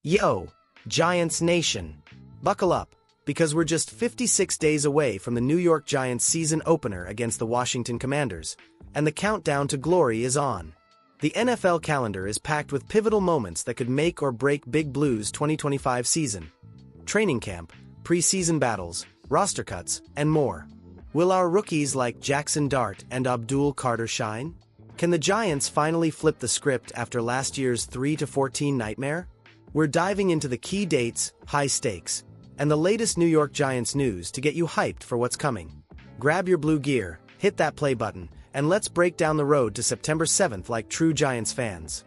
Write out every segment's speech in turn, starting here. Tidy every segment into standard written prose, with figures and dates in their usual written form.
Yo, Giants Nation. Buckle up, because we're just 56 days away from the New York Giants season opener against the Washington Commanders, and the countdown to glory is on. The NFL calendar is packed with pivotal moments that could make or break Big Blue's 2025 season. Training camp, preseason battles, roster cuts, and more. Will our rookies like Jackson Dart and Abdul Carter shine? Can the Giants finally flip the script after last year's 3-14 nightmare? We're diving into the key dates, high stakes, and the latest New York Giants news to get you hyped for what's coming. Grab your blue gear, hit that play button, and let's break down the road to September 7th like true Giants fans.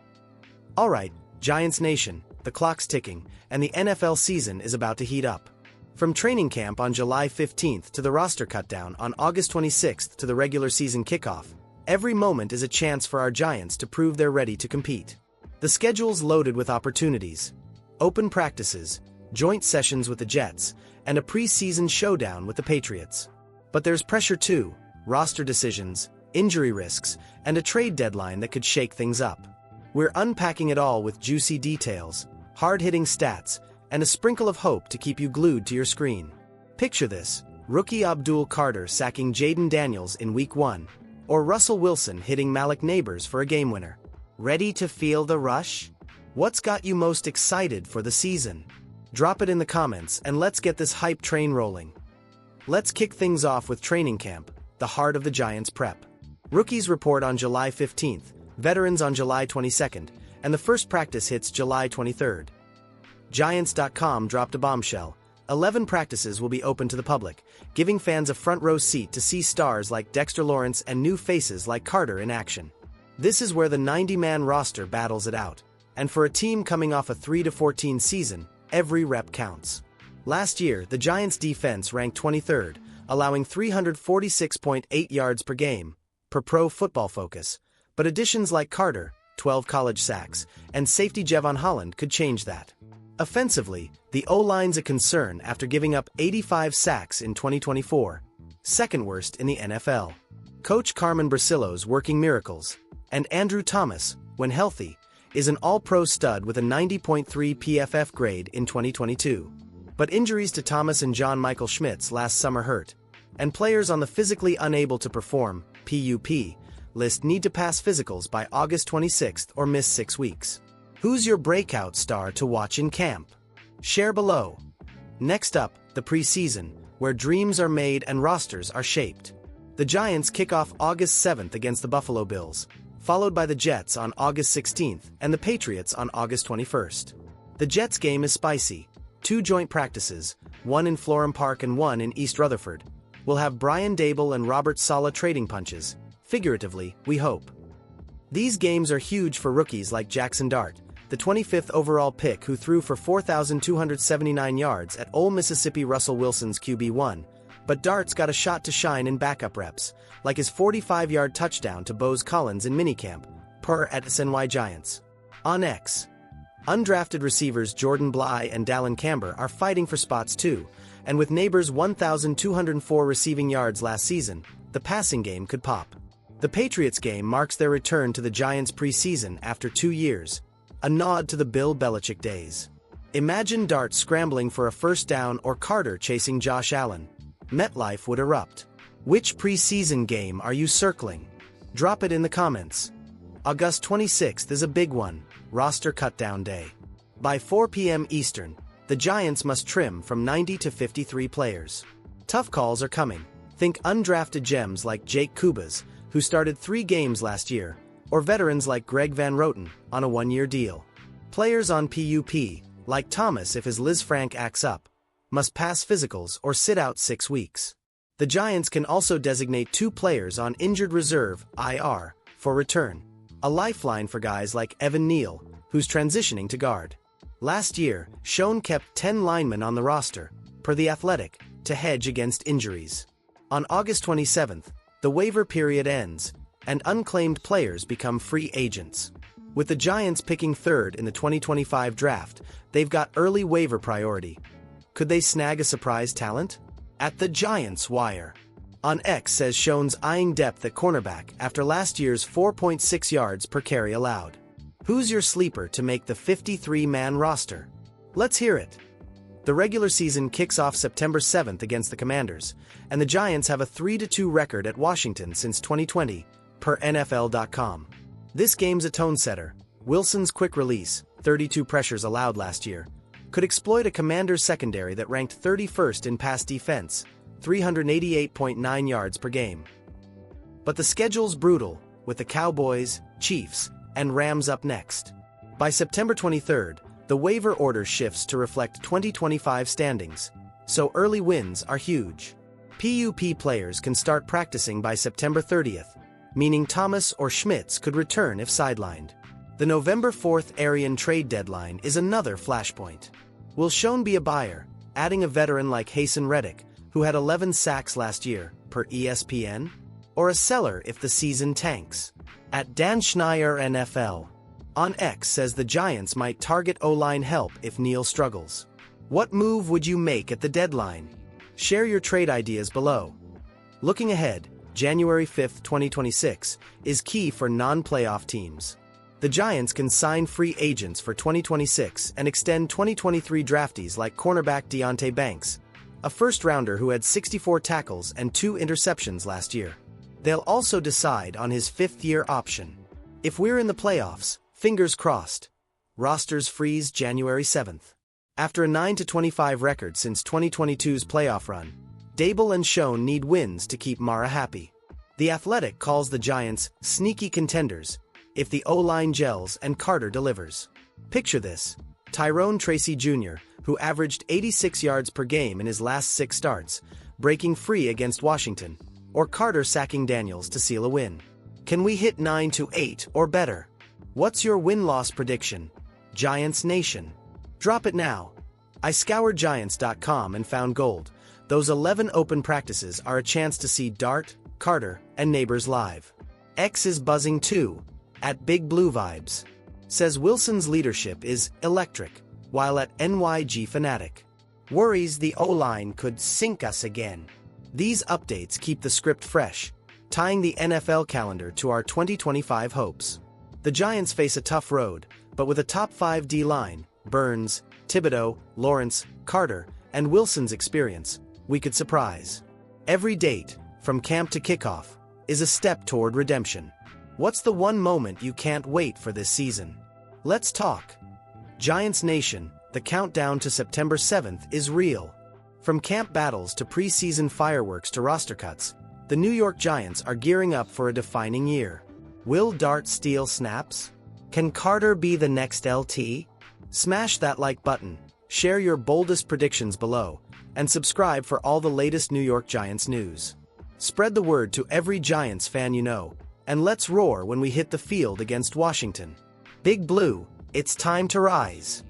Alright, Giants Nation, the clock's ticking, and the NFL season is about to heat up. From training camp on July 15th to the roster cutdown on August 26th to the regular season kickoff, every moment is a chance for our Giants to prove they're ready to compete. The schedule's loaded with opportunities. Open practices, joint sessions with the Jets, and a preseason showdown with the Patriots. But there's pressure too, roster decisions, injury risks, and a trade deadline that could shake things up. We're unpacking it all with juicy details, hard-hitting stats, and a sprinkle of hope to keep you glued to your screen. Picture this: rookie Abdul Carter sacking Jaden Daniels in Week 1, or Russell Wilson hitting Malik Nabers for a game winner. Ready to feel the rush? What's got you most excited for the season? Drop it in the comments and let's get this hype train rolling. Let's kick things off with training camp, the heart of the Giants prep. Rookies report on July 15th, veterans on July 22nd, and the first practice hits July 23rd. Giants.com dropped a bombshell. 11 practices will be open to the public, giving fans a front-row seat to see stars like Dexter Lawrence and new faces like Carter in action. This is where the 90-man roster battles it out, and for a team coming off a 3-14 season, every rep counts. Last year, the Giants' defense ranked 23rd, allowing 346.8 yards per game, per Pro Football Focus, but additions like Carter, 12 college sacks, and safety Jevon Holland could change that. Offensively, the O-line's a concern after giving up 85 sacks in 2024, second worst in the NFL. Coach Carmen Bracillo's working miracles, and Andrew Thomas, when healthy, is an all-pro stud with a 90.3 PFF grade in 2022. But injuries to Thomas and John Michael Schmitz last summer hurt, and players on the physically unable to perform (PUP) list need to pass physicals by August 26th or miss 6 weeks. Who's your breakout star to watch in camp? Share below. Next up, the preseason, where dreams are made and rosters are shaped. The Giants kick off August 7th against the Buffalo Bills, followed by the Jets on August 16th and the Patriots on August 21st. The Jets game is spicy. 2 joint practices, one in Florham Park and one in East Rutherford. We'll have Brian Daboll and Robert Saleh trading punches, figuratively, we hope. These games are huge for rookies like Jackson Dart, the 25th overall pick who threw for 4,279 yards at Ole Mississippi Russell Wilson's QB1, but Dart's got a shot to shine in backup reps, like his 45-yard touchdown to Bose Collins in minicamp, per at SNY Giants. On X, undrafted receivers Jordan Bly and Dallin Camber are fighting for spots too, and with Nabers' 1,204 receiving yards last season, the passing game could pop. The Patriots game marks their return to the Giants preseason after 2 years, a nod to the Bill Belichick days. Imagine Dart scrambling for a first down or Carter chasing Josh Allen. MetLife would erupt. Which preseason game are you circling? Drop it in the comments. August 26th is a big one, roster cutdown day. By 4 p.m. Eastern, the Giants must trim from 90 to 53 players. Tough calls are coming. Think undrafted gems like Jake Kubas, who started 3 games last year, or veterans like Greg Van Roten on a 1-year deal. Players on PUP, like Thomas if his Liz Frank acts up, must pass physicals or sit out 6 weeks. The Giants can also designate 2 players on injured reserve (IR) for return, a lifeline for guys like Evan Neal, who's transitioning to guard. Last year, Schoen kept 10 linemen on the roster, per The Athletic, to hedge against injuries. On August 27th, the waiver period ends, and unclaimed players become free agents. With the Giants picking 3rd in the 2025 draft, they've got early waiver priority. Could they snag a surprise talent? At the Giants Wire. On X says Schoen's eyeing depth at cornerback after last year's 4.6 yards per carry allowed. Who's your sleeper to make the 53-man roster? Let's hear it. The regular season kicks off September 7th against the Commanders, and the Giants have a 3-2 record at Washington since 2020, per NFL.com. This game's a tone-setter. Wilson's quick release, 32 pressures allowed last year, could exploit a Commanders secondary that ranked 31st in pass defense, 388.9 yards per game. But the schedule's brutal, with the Cowboys, Chiefs, and Rams up next. By September 23rd, the waiver order shifts to reflect 2025 standings, so early wins are huge. PUP players can start practicing by September 30th, meaning Thomas or Schmitz could return if sidelined. The November 4th Arian trade deadline is another flashpoint. Will Schoen be a buyer, adding a veteran like Hasan Reddick, who had 11 sacks last year, per ESPN? Or a seller if the season tanks? At Dan Schneier NFL on X says the Giants might target O-line help if Neal struggles. What move would you make at the deadline? Share your trade ideas below. Looking ahead, January 5, 2026, is key for non-playoff teams. The Giants can sign free agents for 2026 and extend 2023 draftees like cornerback Deonte Banks, a first-rounder who had 64 tackles and 2 interceptions last year. They'll also decide on his 5th-year option. If we're in the playoffs, fingers crossed. Rosters freeze January 7th. After a 9-25 record since 2022's playoff run, Dable and Schoen need wins to keep Mara happy. The Athletic calls the Giants sneaky contenders if the O-line gels and Carter delivers. Picture this: Tyrone Tracy Jr., who averaged 86 yards per game in his last 6 starts, breaking free against Washington, or Carter sacking Daniels to seal a win. Can we hit 9-8 or better? What's your win-loss prediction? Giants Nation. Drop it now. I scoured Giants.com and found gold. Those 11 open practices are a chance to see Dart, Carter, and Neighbors live. X is buzzing too, at Big Blue Vibes. Says Wilson's leadership is electric, while at NYG Fanatic. Worries the O-line could sink us again. These updates keep the script fresh, tying the NFL calendar to our 2025 hopes. The Giants face a tough road, but with a top 5 D-line, Burns, Thibodeau, Lawrence, Carter, and Wilson's experience, we could surprise. Every date, from camp to kickoff, is a step toward redemption. What's the one moment you can't wait for this season? Let's talk. Giants Nation, the countdown to September 7th is real. From camp battles to preseason fireworks to roster cuts, the New York Giants are gearing up for a defining year. Will Dart steal snaps? Can Carter be the next LT? Smash that like button, share your boldest predictions below, and subscribe for all the latest New York Giants news. Spread the word to every Giants fan you know, and let's roar when we hit the field against Washington. Big Blue, it's time to rise.